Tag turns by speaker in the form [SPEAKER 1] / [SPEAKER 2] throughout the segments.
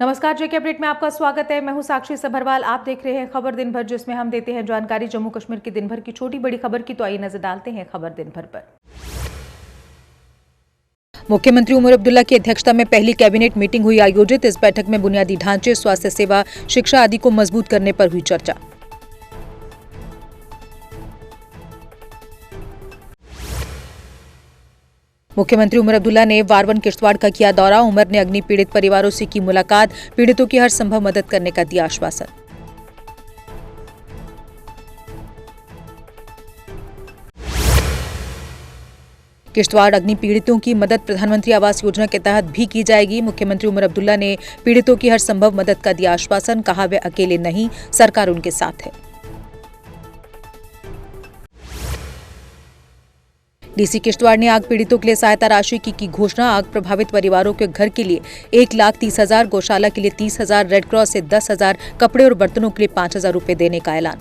[SPEAKER 1] नमस्कार, जेके अपडेट में आपका स्वागत है। मैं हूं साक्षी सभरवाल। आप देख रहे हैं खबर दिन भर, जिसमें हम देते हैं जानकारी जम्मू कश्मीर की दिन भर की छोटी बड़ी खबर की। तो आइए नजर डालते हैं खबर दिन भर पर। मुख्यमंत्री उमर अब्दुल्ला की अध्यक्षता में पहली कैबिनेट मीटिंग हुई आयोजित। इस बैठक में बुनियादी ढांचे, स्वास्थ्य सेवा, शिक्षा आदि को मजबूत करने पर हुई चर्चा। मुख्यमंत्री उमर अब्दुल्ला ने वारवन किश्तवाड़ का किया दौरा। उमर ने अग्नि पीड़ित परिवारों से की मुलाकात, पीड़ितों की हर संभव मदद करने का दिया आश्वासन। किश्तवाड़ अग्नि पीड़ितों की मदद प्रधानमंत्री आवास योजना के तहत भी की जाएगी। मुख्यमंत्री उमर अब्दुल्ला ने पीड़ितों की हर संभव मदद का दिया आश्वासन, कहा वे अकेले नहीं, सरकार उनके साथ है। डीसी किश्तवाड़ ने आग पीड़ितों के लिए सहायता राशि की घोषणा। आग प्रभावित परिवारों के घर के लिए 1,30,000, गौशाला के लिए 30,000, रेड क्रॉस से 10,000, कपड़े और बर्तनों के लिए 5,000 रुपए देने का ऐलान।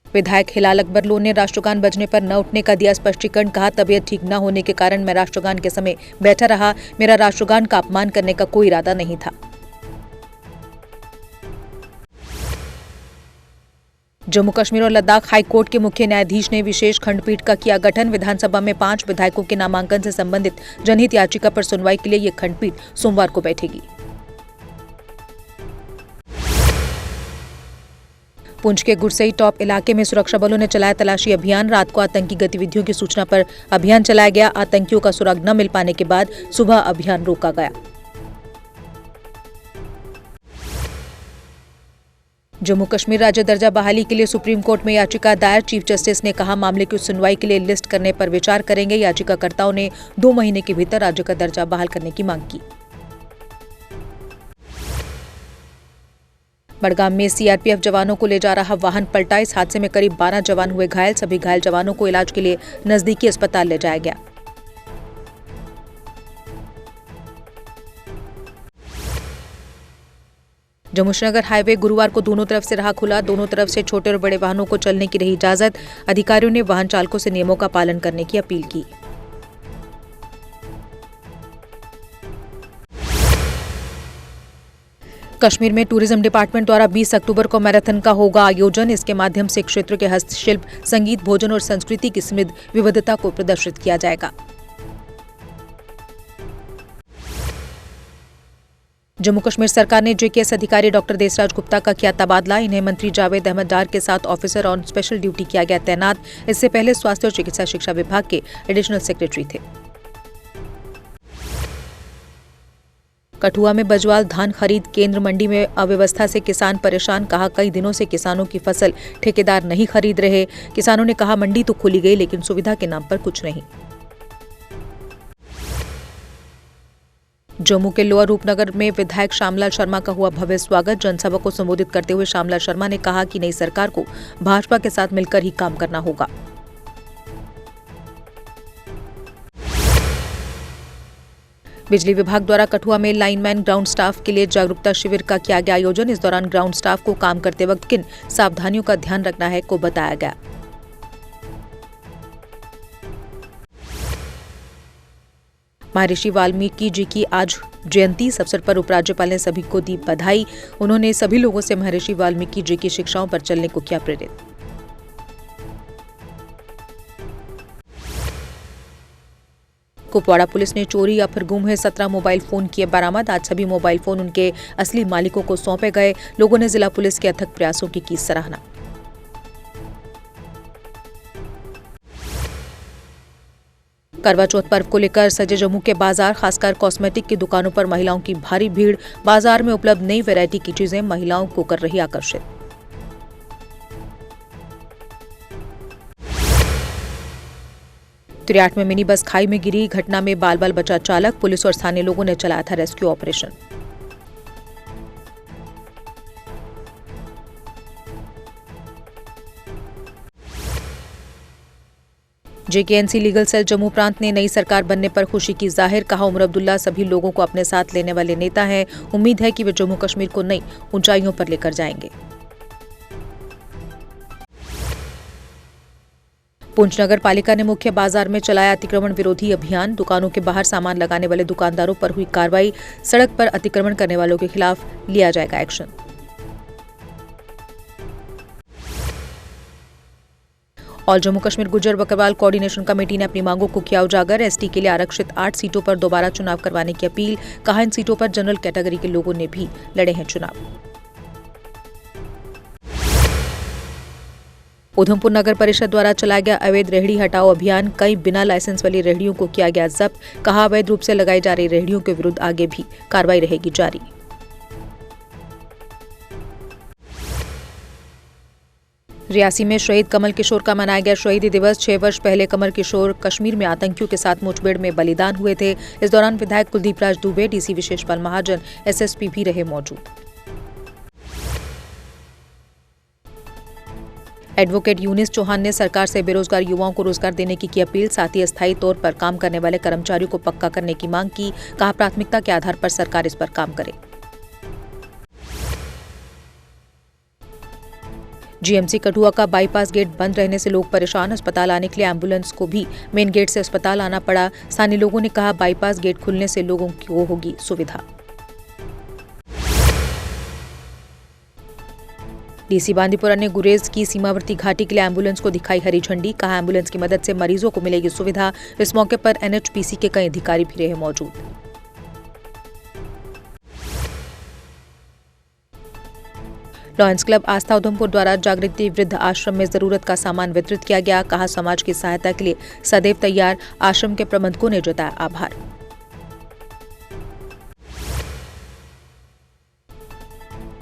[SPEAKER 1] विधायक हिलाल अकबर लोन ने राष्ट्रगान बजने पर न उठने का दिया स्पष्टीकरण, कहा तबीयत ठीक न होने के कारण मैं राष्ट्रगान के समय बैठा रहा, मेरा राष्ट्रगान का अपमान करने का कोई इरादा नहीं था। जम्मू कश्मीर और लद्दाख हाईकोर्ट के मुख्य न्यायाधीश ने विशेष खंडपीठ का किया गठन। विधानसभा में 5 विधायकों के नामांकन से संबंधित जनहित याचिका पर सुनवाई के लिए यह खंडपीठ सोमवार को बैठेगी। पुंछ के गुरसई टॉप इलाके में सुरक्षा बलों ने चलाया तलाशी अभियान। रात को आतंकी गतिविधियों की सूचना पर अभियान चलाया गया। आतंकियों का सुराग न मिल पाने के बाद सुबह अभियान रोका गया। जम्मू कश्मीर राज्य दर्जा बहाली के लिए सुप्रीम कोर्ट में याचिका दायर। चीफ जस्टिस ने कहा मामले की सुनवाई के लिए लिस्ट करने पर विचार करेंगे। याचिकाकर्ताओं ने 2 महीने के भीतर राज्य का दर्जा बहाल करने की मांग की। बड़गाम में सीआरपीएफ जवानों को ले जा रहा वाहन पलटा। इस हादसे में करीब 12 जवान हुए घायल। सभी घायल जवानों को इलाज के लिए नजदीकी अस्पताल ले जाया गया। जम्मू श्रीनगर हाईवे गुरुवार को दोनों तरफ से रहा खुला। दोनों तरफ से छोटे और बड़े वाहनों को चलने की रही इजाजत। अधिकारियों ने वाहन चालकों से नियमों का पालन करने की अपील की। कश्मीर में टूरिज्म डिपार्टमेंट द्वारा 20 अक्टूबर को मैराथन का होगा आयोजन। इसके माध्यम से क्षेत्र के हस्तशिल्प, संगीत, भोजन और संस्कृति की समृद्ध विविधता को प्रदर्शित किया जाएगा। जम्मू कश्मीर सरकार ने जेकेएस अधिकारी डॉक्टर देसराज गुप्ता का किया तबादला। इन्हें मंत्री जावेद अहमद डार के साथ ऑफिसर ऑन स्पेशल ड्यूटी किया गया तैनात। इससे पहले स्वास्थ्य और चिकित्सा शिक्षा विभाग के एडिशनल सेक्रेटरी थे। कठुआ में बजवाल धान खरीद केंद्र मंडी में अव्यवस्था से किसान परेशान, कहा कई दिनों से किसानों की फसल ठेकेदार नहीं खरीद रहे। किसानों ने कहा मंडी तो खोली गई लेकिन सुविधा के नाम पर कुछ नहीं। जम्मू के लोअर रूपनगर में विधायक श्यामलाल शर्मा का हुआ भव्य स्वागत। जनसभा को संबोधित करते हुए श्यामलाल शर्मा ने कहा कि नई सरकार को भाजपा के साथ मिलकर ही काम करना होगा। बिजली विभाग द्वारा कठुआ में लाइनमैन ग्राउंड स्टाफ के लिए जागरूकता शिविर का किया गया आयोजन। इस दौरान ग्राउंड स्टाफ को काम करते वक्त किन सावधानियों का ध्यान रखना है को बताया गया। महर्षि वाल्मीकि जी की आज जयंती। इस अवसर पर उपराज्यपाल ने सभी को दी बधाई। उन्होंने सभी लोगों से महर्षि वाल्मीकि जी की शिक्षाओं पर चलने को किया प्रेरित। कुपवाड़ा पुलिस ने चोरी या फिर गुम हुए 17 मोबाइल फोन किए बरामद। आज सभी मोबाइल फोन उनके असली मालिकों को सौंपे गए। लोगों ने जिला पुलिस के अथक प्रयासों की सराहना। करवा चौथ पर्व को लेकर सजे जम्मू के बाजार, खासकर कॉस्मेटिक की दुकानों पर महिलाओं की भारी भीड़। बाजार में उपलब्ध नई वैरायटी की चीजें महिलाओं को कर रही आकर्षित। तिरियाट में मिनी बस खाई में गिरी। घटना में बाल बाल बचा चालक। पुलिस और स्थानीय लोगों ने चलाया था rescue operation. JKNC legal cell Jammu प्रांत ने नई सरकार बनने पर खुशी की जाहिर, कहा उमर अब्दुल्ला सभी लोगों को अपने साथ लेने वाले नेता हैं। उम्मीद है कि वे जम्मू कश्मीर को नई ऊंचाइयों पर लेकर जाएंगे। पुंछ नगर पालिका ने मुख्य बाजार में चलाया अतिक्रमण विरोधी अभियान। दुकानों के बाहर सामान लगाने वाले दुकानदारों पर हुई कार्रवाई। सड़क पर अतिक्रमण करने वालों के खिलाफ लिया जाएगा action. All Jammu Kashmir Gurjar Bakarwal coordination committee ने अपनी मांगों को किया उजागर। एसटी के लिए आरक्षित 8 सीटों पर दोबारा चुनाव करवाने की अपील। कहा, इन सीटों पर जनरल कैटेगरी के लोगों ने भी लड़े हैं चुनाव। उधमपुर नगर परिषद द्वारा चलाया गया अवैध रेहड़ी हटाओ अभियान। कई बिना लाइसेंस वाली रेहड़ियों को किया गया जब्त। कहा, अवैध रूप से लगाई जा रही रेहड़ियों के विरुद्ध आगे भी कार्रवाई रहेगी जारी। रियासी में शहीद कमल किशोर का मनाया गया शहीदी दिवस। 6 वर्ष पहले कमल किशोर कश्मीर में आतंकियों के साथ मुठभेड़ में बलिदान हुए थे। इस दौरान विधायक कुलदीप राज दुबे, डीसी विशेषपाल महाजन, एसएसपी भी रहे मौजूद। एडवोकेट यूनिस चौहान ने सरकार से बेरोजगार युवाओं को रोजगार देने की अपील। साथ ही अस्थायी तौर पर काम करने वाले कर्मचारियों को पक्का करने की मांग की। कहा, प्राथमिकता के आधार पर सरकार इस पर काम करे। जीएमसी कठुआ का बाईपास गेट बंद रहने से लोग परेशान। अस्पताल आने के लिए एम्बुलेंस को भी मेन गेट से अस्पताल आना पड़ा। स्थानीय लोगों ने कहा, बाईपास गेट खुलने से लोगों को होगी सुविधा। डीसी बांदीपुरा ने गुरेज की सीमावर्ती घाटी के लिए एम्बुलेंस को दिखाई हरी झंडी। कहा, एम्बुलेंस की मदद से मरीजों को मिलेगी सुविधा। इस मौके पर एनएचपीसी के कई अधिकारी भी रहे मौजूद। लॉयंस क्लब आस्था उधमपुर द्वारा जागृति वृद्ध आश्रम में जरूरत का सामान वितरित किया गया। कहा, समाज की सहायता के लिए सदैव तैयार। आश्रम के प्रबंधकों ने जताया आभार।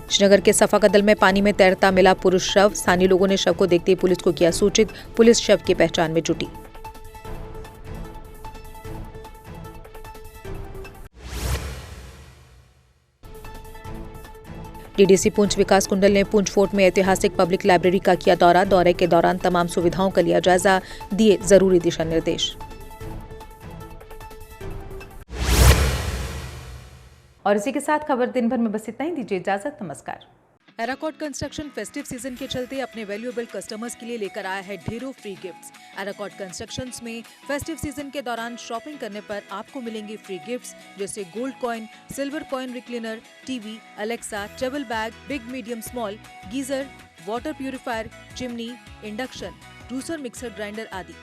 [SPEAKER 1] श्रीनगर के सफा कदल में पानी में तैरता मिला पुरुष शव। स्थानीय लोगों ने शव को देखते ही पुलिस को किया सूचित। पुलिस शव की पहचान में जुटी। डीडीसी पुंछ विकास कुंडल ने पुंछ फोर्ट में ऐतिहासिक पब्लिक लाइब्रेरी का किया दौरा। दौरे के दौरान तमाम सुविधाओं का लिया जायजा, दिए जरूरी दिशा निर्देश। और इसी के साथ खबर दिन भर में बस इतना ही। दीजिए इजाजत, नमस्कार। एराकॉट कंस्ट्रक्शन फेस्टिव सीजन के चलते अपने वैल्यूएबल कस्टमर्स के लिए लेकर आया है ढेरों फ्री गिफ्ट्स। एराकॉट कंस्ट्रक्शंस में फेस्टिव सीजन के दौरान शॉपिंग करने पर आपको मिलेंगे फ्री गिफ्ट्स, जैसे gold coin, silver coin recliner, TV, Alexa, travel bag, big medium small, geyser, water purifier, chimney, induction, juicer, mixer grinder आदि।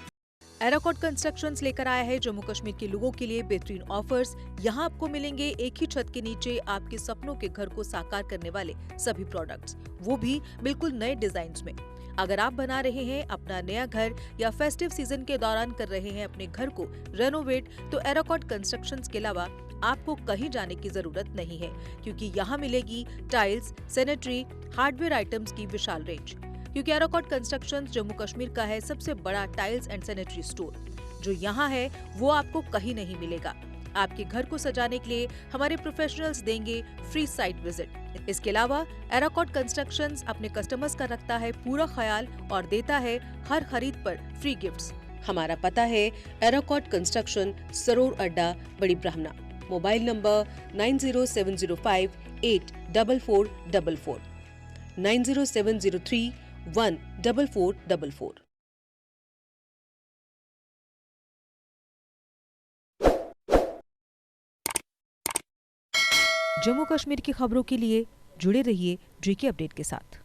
[SPEAKER 1] एराकॉट कंस्ट्रक्शंस लेकर आया है जम्मू कश्मीर के लोगों के लिए बेहतरीन ऑफर्स। यहाँ आपको मिलेंगे एक ही छत के नीचे आपके सपनों के घर को साकार करने वाले सभी प्रोडक्ट्स, वो भी बिल्कुल नए डिजाइन में। अगर आप बना रहे हैं अपना नया घर या फेस्टिव सीजन के दौरान कर रहे हैं अपने घर को रेनोवेट, तो एराकॉट कंस्ट्रक्शंस के अलावा आपको कहीं जाने की जरूरत नहीं है, क्योंकि यहाँ मिलेगी टाइल्स, सैनिटरी, हार्डवेयर आइटम्स की विशाल रेंज। क्योंकि एराकॉट कंस्ट्रक्शंस जम्मू कश्मीर का है सबसे बड़ा टाइल्स एंड सैनिटरी स्टोर। जो यहाँ है वो आपको कहीं नहीं मिलेगा। आपके घर को सजाने के लिए हमारे प्रोफेशनल्स देंगे फ्री साइट विजिट। इसके अलावा एराकॉट कंस्ट्रक्शंस अपने कस्टमर्स का रखता है पूरा ख्याल और देता है हर खरीद पर फ्री गिफ्ट्स। हमारा पता है एराकॉट कंस्ट्रक्शन, सरोर अड्डा, बड़ी ब्राह्मणा। Mobile number 9070584444, 9070314444। जम्मू कश्मीर की खबरों के लिए जुड़े रहिए जेके अपडेट के साथ।